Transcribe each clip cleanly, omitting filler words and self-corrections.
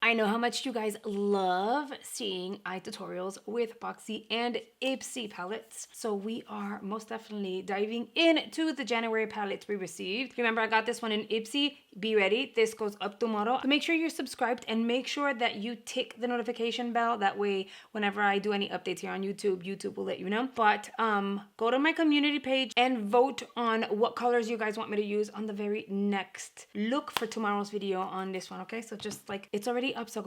I know how much you guys love seeing eye tutorials with Boxy and Ipsy palettes. So we are most definitely diving into the January palettes we received. Remember, I got this one in Ipsy. Be ready. This goes up tomorrow. So make sure you're subscribed and make sure that you tick the notification bell. That way, whenever I do any updates here on YouTube, YouTube will let you know. But go to my community page and vote on what colors you guys want me to use on the very next look for tomorrow's video on this one. Okay, so just like it's already up, so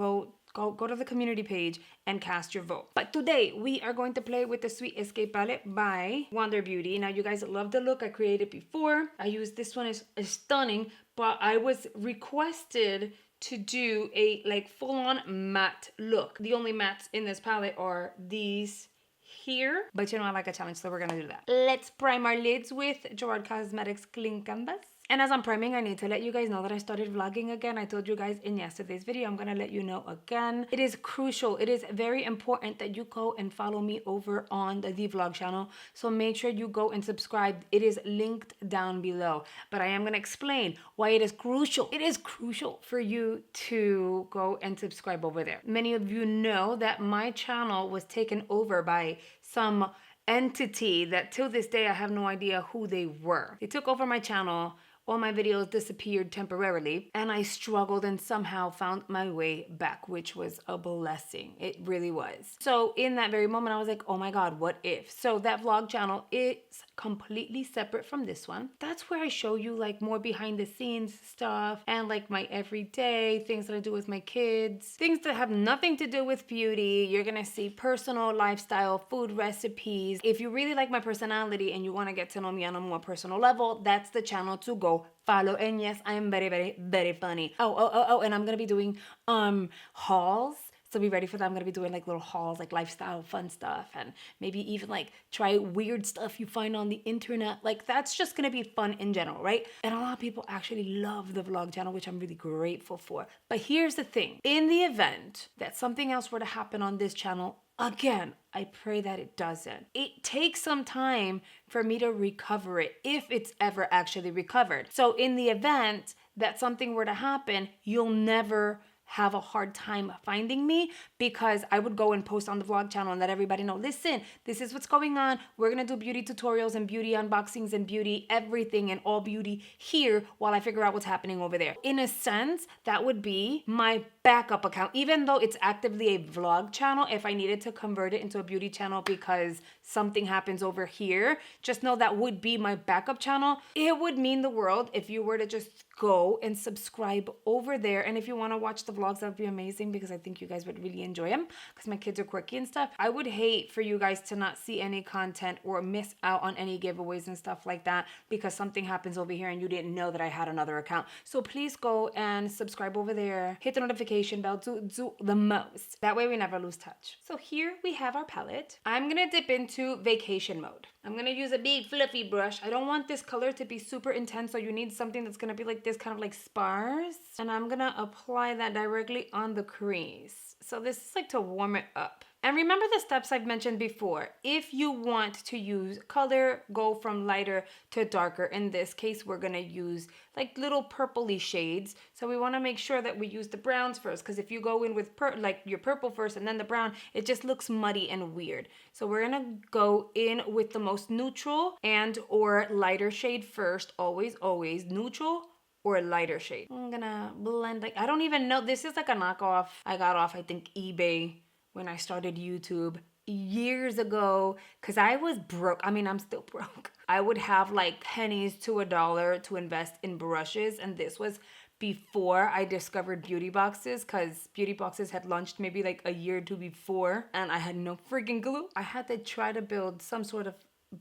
go to the community page and cast your vote. But today we are going to play with the Sweet Escape palette by Wonder Beauty. Now you guys love the look I created before. I used this one, is stunning, but I was requested to do a like full-on matte look. The only mattes in this palette are these here, but you know I like a challenge, so we're gonna do that. Let's prime our lids with Gerard Cosmetics Clean Canvas. And as I'm priming, I need to let you guys know that I started vlogging again. I told you guys in yesterday's video, I'm gonna let you know again. It is crucial, it is very important that you go and follow me over on the vlog channel. So make sure you go and subscribe. It is linked down below. But I am gonna explain why it is crucial. It is crucial for you to go and subscribe over there. Many of you know that my channel was taken over by some entity that till this day I have no idea who they were. They took over my channel. All my videos disappeared temporarily, and I struggled and somehow found my way back, which was a blessing. It really was. So in that very moment, I was like, oh my God, what if? So that vlog channel is completely separate from this one. That's where I show you like more behind the scenes stuff and like my everyday things that I do with my kids, things that have nothing to do with beauty. You're gonna see personal lifestyle, food recipes. If you really like my personality and you wanna get to know me on a more personal level, that's the channel to go follow. And yes, I am very, very, very funny. And I'm gonna be doing hauls. So be ready for that. I'm gonna be doing like little hauls, like lifestyle, fun stuff, and maybe even like try weird stuff you find on the internet. Like that's just gonna be fun in general, right? And a lot of people actually love the vlog channel, which I'm really grateful for. But here's the thing. In the event that something else were to happen on this channel, again, I pray that it doesn't. It takes some time for me to recover it, if it's ever actually recovered. So in the event that something were to happen, you'll never have a hard time finding me, because I would go and post on the vlog channel and let everybody know, listen, this is what's going on. We're gonna do beauty tutorials and beauty unboxings and beauty everything and all beauty here while I figure out what's happening over there. In a sense, that would be my backup account, even though it's actively a vlog channel. If I needed to convert it into a beauty channel because something happens over here, just know that would be my backup channel. It would mean the world if you were to just go and subscribe over there. And if you want to watch the vlogs, that would be amazing, because I think you guys would really enjoy them, because my kids are quirky and stuff. I would hate for you guys to not see any content or miss out on any giveaways and stuff like that because something happens over here and you didn't know that I had another account. So please go and subscribe over there, hit the notification bell, do the most. That way we never lose touch. So here we have our palette. I'm gonna dip into vacation mode. I'm gonna use a big fluffy brush. I don't want this color to be super intense, so you need something that's gonna be like this, kind of like sparse. And I'm gonna apply that directly on the crease. So this is like to warm it up. And remember the steps I've mentioned before. If you want to use color, go from lighter to darker. In this case, we're gonna use like little purpley shades. So we wanna make sure that we use the browns first, because if you go in with like your purple first and then the brown, it just looks muddy and weird. So we're gonna go in with the most neutral and or lighter shade first. Always, always neutral or a lighter shade. I'm gonna blend, like, I don't even know. This is like a knockoff I got off, I think, eBay when I started YouTube years ago, because I was broke. I mean, I'm still broke. I would have like pennies to $1 to invest in brushes, and this was before I discovered beauty boxes, because beauty boxes had launched maybe like a year or two before, and I had no freaking glue. I had to try to build some sort of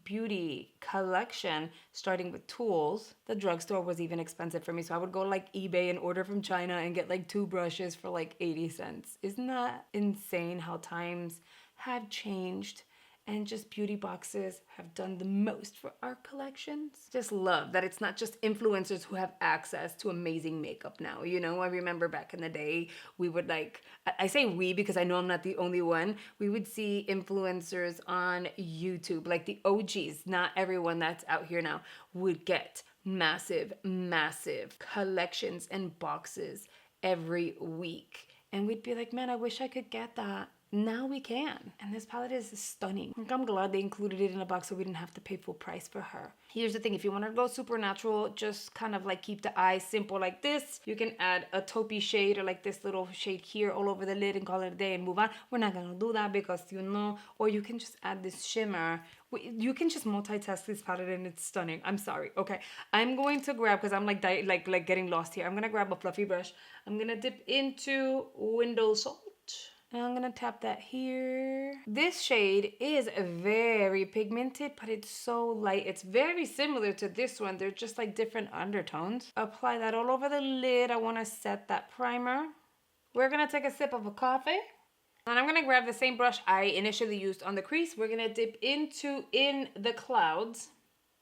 beauty collection starting with tools. The drugstore was even expensive for me, so I would go like eBay and order from China and get like 2 brushes for like 80 cents. Isn't that insane how times have changed? And just beauty boxes have done the most for our collections. Just love that it's not just influencers who have access to amazing makeup now. You know, I remember back in the day, we would like, I say we because I know I'm not the only one. We would see influencers on YouTube, like the OGs, not everyone that's out here now, would get massive, massive collections and boxes every week. And we'd be like, man, I wish I could get that. Now we can. And this palette is stunning. I'm glad they included it in a box so we didn't have to pay full price for her. Here's the thing, if you want to go super natural, just kind of like keep the eyes simple like this. You can add a taupey shade or like this little shade here all over the lid and call it a day and move on. We're not going to do that because or you can just add this shimmer. You can just multitask this palette and it's stunning. I'm sorry. Okay. I'm going to grab, because I'm like getting lost here. I'm going to grab a fluffy brush. I'm going to dip into Window Salt. And I'm gonna tap that here. This shade is very pigmented, but it's so light. It's very similar to this one. They're just like different undertones. Apply that all over the lid. I wanna set that primer. We're gonna take a sip of a coffee. And I'm gonna grab the same brush I initially used on the crease. We're gonna dip into In the Clouds.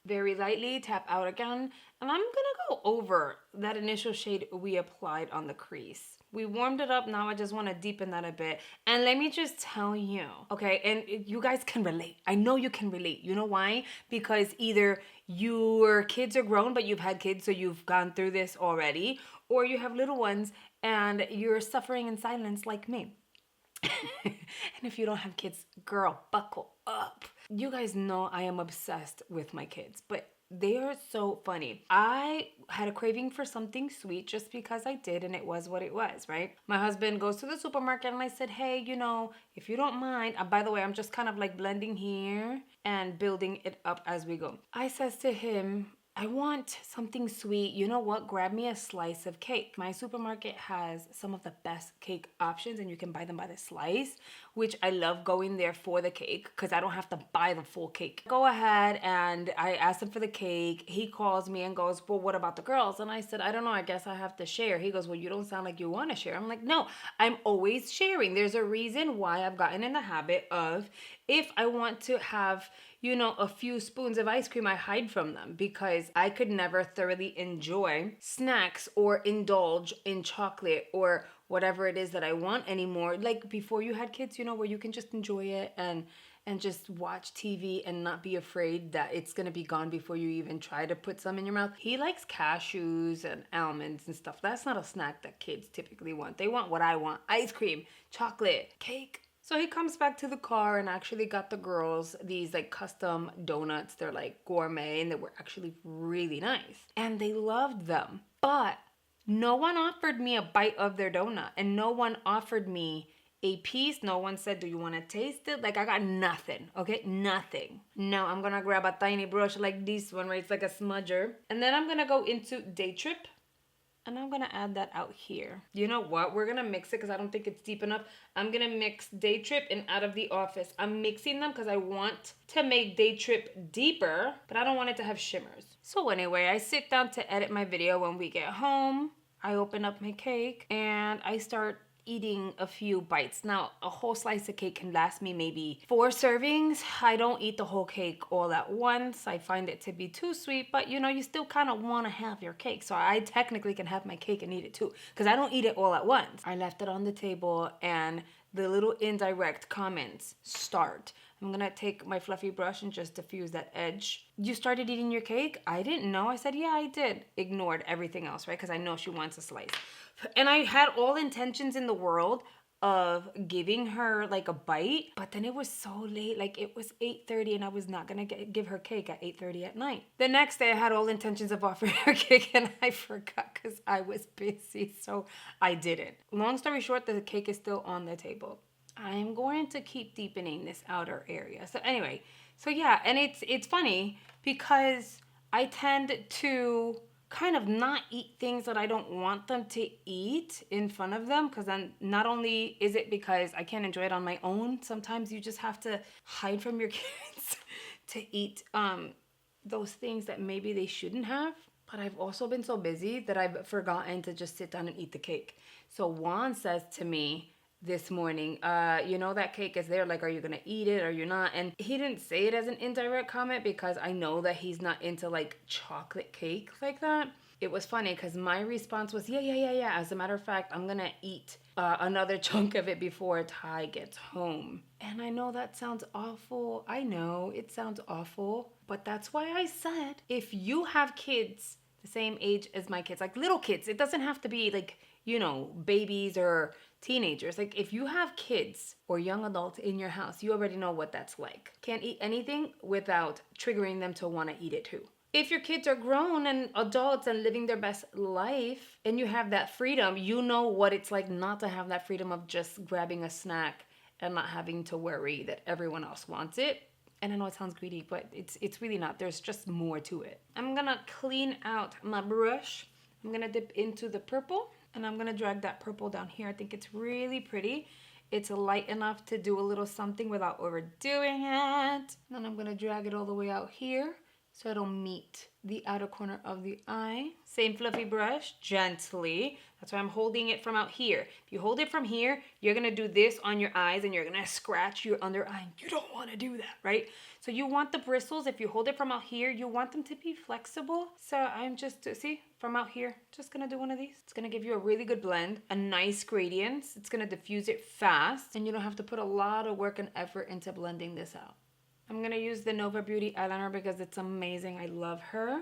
Very lightly, tap out again. And I'm gonna go over that initial shade we applied on the crease. We warmed it up, now I just want to deepen that a bit. And let me just tell you, okay, and you guys can relate. I know you can relate. You know why? Because either your kids are grown, but you've had kids, so you've gone through this already, or you have little ones and you're suffering in silence like me. And if you don't have kids, girl, buckle up. You guys know I am obsessed with my kids, but they are so funny. I had a craving for something sweet just because I did, and it was what it was, right? My husband goes to the supermarket and I said, hey, if you don't mind, by the way, I'm just kind of like blending here and building it up as we go. I says to him, I want something sweet. You know what? Grab me a slice of cake. My supermarket has some of the best cake options and you can buy them by the slice, which I love going there for the cake because I don't have to buy the full cake. Go ahead, and I asked him for the cake. He calls me and goes, well, what about the girls? And I said, I don't know. I guess I have to share. He goes, well, you don't sound like you want to share. I'm like, no, I'm always sharing. There's a reason why I've gotten in the habit of, if I want to have, a few spoons of ice cream, I hide from them because I could never thoroughly enjoy snacks or indulge in chocolate or whatever it is that I want anymore. Like before you had kids, where you can just enjoy it and just watch TV and not be afraid that it's going to be gone before you even try to put some in your mouth. He likes cashews and almonds and stuff. That's not a snack that kids typically want. They want what I want: ice cream, chocolate, cake. So he comes back to the car and actually got the girls these like custom donuts. They're like gourmet and they were actually really nice. And they loved them. But no one offered me a bite of their donut and no one offered me a piece. No one said, do you want to taste it? Like I got nothing, okay? Nothing. Now I'm going to grab a tiny brush like this one, right? It's like a smudger. And then I'm going to go into Day Trip. And I'm going to add that out here. You know what? We're going to mix it because I don't think it's deep enough. I'm going to mix Day Trip and Out of the Office. I'm mixing them because I want to make Day Trip deeper, but I don't want it to have shimmers. So anyway, I sit down to edit my video. When we get home, I open up my cake and I start eating a few bites. Now, a whole slice of cake can last me maybe 4 servings. I don't eat the whole cake all at once. I find it to be too sweet, but you still kind of want to have your cake. So I technically can have my cake and eat it too, because I don't eat it all at once. I left it on the table and the little indirect comments start. I'm gonna take my fluffy brush and just diffuse that edge. You started eating your cake? I didn't know. I said, yeah, I did. Ignored everything else, right? Because I know she wants a slice. And I had all intentions in the world of giving her like a bite, but then it was so late. Like it was 8:30 and I was not gonna give her cake at 8:30 at night. The next day I had all intentions of offering her cake and I forgot because I was busy, so I didn't. Long story short, the cake is still on the table. I'm going to keep deepening this outer area. So anyway, so yeah, and it's funny because I tend to kind of not eat things that I don't want them to eat in front of them, because then not only is it because I can't enjoy it on my own, sometimes you just have to hide from your kids to eat those things that maybe they shouldn't have. But I've also been so busy that I've forgotten to just sit down and eat the cake. So Juan says to me this morning, that cake is there, like, are you gonna eat it or you're not? And he didn't say it as an indirect comment because I know that he's not into like chocolate cake like that. It was funny because my response was, yeah. As a matter of fact, I'm gonna eat another chunk of it before Ty gets home. And I know that sounds awful. I know it sounds awful, but that's why I said, if you have kids the same age as my kids, like little kids, it doesn't have to be like, babies or teenagers. Like if you have kids or young adults in your house, you already know what that's like. Can't eat anything without triggering them to want to eat it too. If your kids are grown and adults and living their best life and you have that freedom, you know what it's like not to have that freedom of just grabbing a snack and not having to worry that everyone else wants it. And I know it sounds greedy, but it's really not. There's just more to it. I'm gonna clean out my brush. I'm gonna dip into the purple and I'm gonna drag that purple down here. I think it's really pretty. It's light enough to do a little something without overdoing it. And then I'm gonna drag it all the way out here so it'll meet the outer corner of the eye. Same fluffy brush, gently. That's why I'm holding it from out here. If you hold it from here, you're gonna do this on your eyes and you're gonna scratch your under eye. You don't wanna do that, right? So you want the bristles, if you hold it from out here, you want them to be flexible. So I'm just, see, from out here, just gonna do one of these. It's gonna give you a really good blend, a nice gradient. It's gonna diffuse it fast and you don't have to put a lot of work and effort into blending this out. I'm gonna use the Nova Beauty eyeliner because it's amazing. I love her.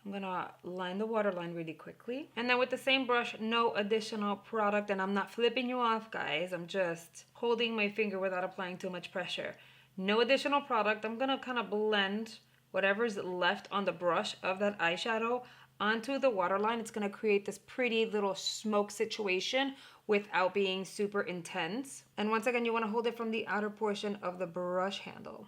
I'm gonna line the waterline really quickly. And then with the same brush, no additional product. And I'm not flipping you off, guys. I'm just holding my finger without applying too much pressure. No additional product. I'm gonna kind of blend whatever's left on the brush of that eyeshadow onto the waterline. It's gonna create this pretty little smoke situation without being super intense. And once again, you wanna hold it from the outer portion of the brush handle.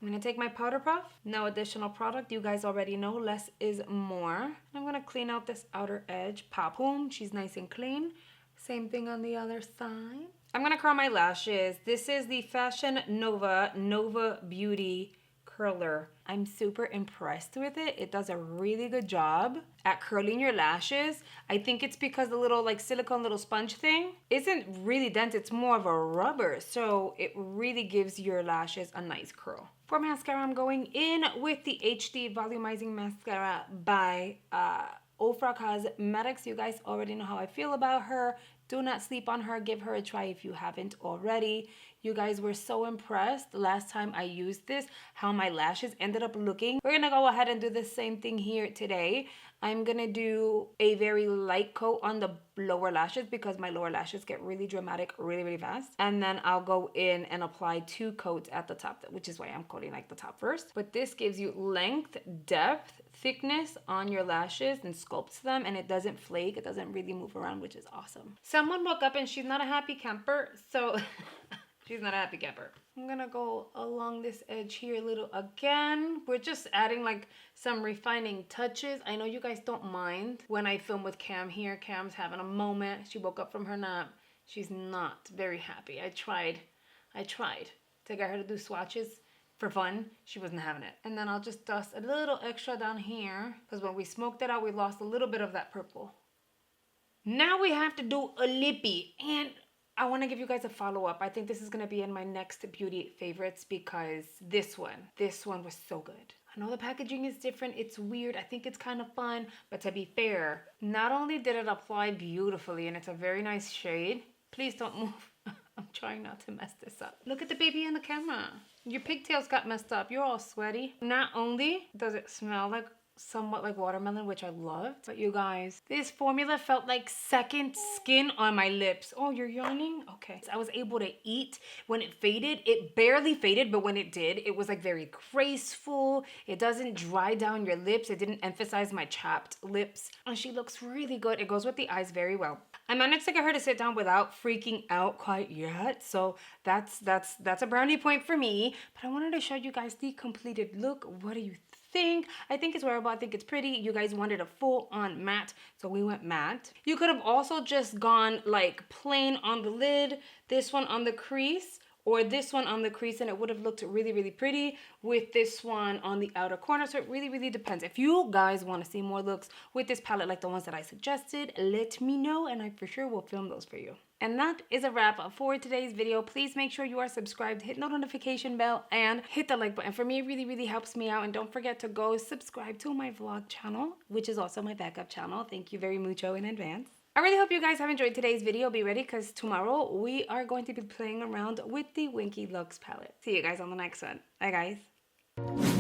I'm gonna take my powder puff, no additional product. You guys already know less is more. I'm gonna clean out this outer edge. Pop, boom, she's nice and clean. Same thing on the other side. I'm gonna curl my lashes. This is the Fashion Nova Beauty curler. I'm super impressed with it. It does a really good job at curling your lashes. I think it's because the little like silicone little sponge thing isn't really dense. It's more of a rubber. So it really gives your lashes a nice curl. For mascara, I'm going in with the HD Volumizing Mascara by Ofra Cosmetics. You guys already know how I feel about her. Do not sleep on her. Give her a try if you haven't already. You guys were so impressed last time I used this, how my lashes ended up looking. We're gonna go ahead and do the same thing here today. I'm gonna do a very light coat on the lower lashes because my lower lashes get really dramatic really fast. And then I'll go in and apply 2 coats at the top, which is why I'm coating like the top first. But this gives you length, depth, thickness on your lashes and sculpts them, and it doesn't flake. It doesn't really move around, which is awesome. Someone woke up and she's not a happy camper, so she's not a happy camper. I'm gonna go along this edge here a little again. We're just adding like some refining touches. I know you guys don't mind when I film with Cam here. Cam's having a moment. She woke up from her nap. She's not very happy. I tried to get her to do swatches for fun. She wasn't having it. And then I'll just dust a little extra down here because when we smoked it out, we lost a little bit of that purple. Now we have to do a lippy, and I want to give you guys a follow-up. I think this is going to be in my next beauty favorites because this one was so good. I know the packaging is different. It's weird. I think it's kind of fun. But to be fair, not only did it apply beautifully, and it's a very nice shade. Please don't move. I'm trying not to mess this up. Look at the baby in the camera. Your pigtails got messed up. You're all sweaty. Not only does it smell like somewhat like watermelon, which I loved, but you guys, this formula felt like second skin on my lips. Oh, you're yawning? Okay. I was able to eat. When it faded, it barely faded, but when it did, it was like very graceful. It doesn't dry down your lips. It didn't emphasize my chapped lips. And she looks really good. It goes with the eyes very well. I managed to get her to sit down without freaking out quite yet, so that's a brownie point for me. But I wanted to show you guys the completed look. What do you think? I think it's wearable. I think it's pretty. You guys wanted a full-on matte, so we went matte. You could have also just gone like plain on the lid, this one on the crease, or this one on the crease, and it would have looked really pretty with this one on the outer corner. So it really depends. If you guys want to see more looks with this palette like the ones that I suggested, let me know and I for sure will film those for you. And that is a wrap for today's video. Please make sure you are subscribed, hit the notification bell, and hit the like button. For me, it really helps me out. And don't forget to go subscribe to my vlog channel, which is also my backup channel. Thank you very mucho in advance. I really hope you guys have enjoyed today's video. Be ready because tomorrow we are going to be playing around with the Winky Looks palette. See you guys on the next one. Bye guys.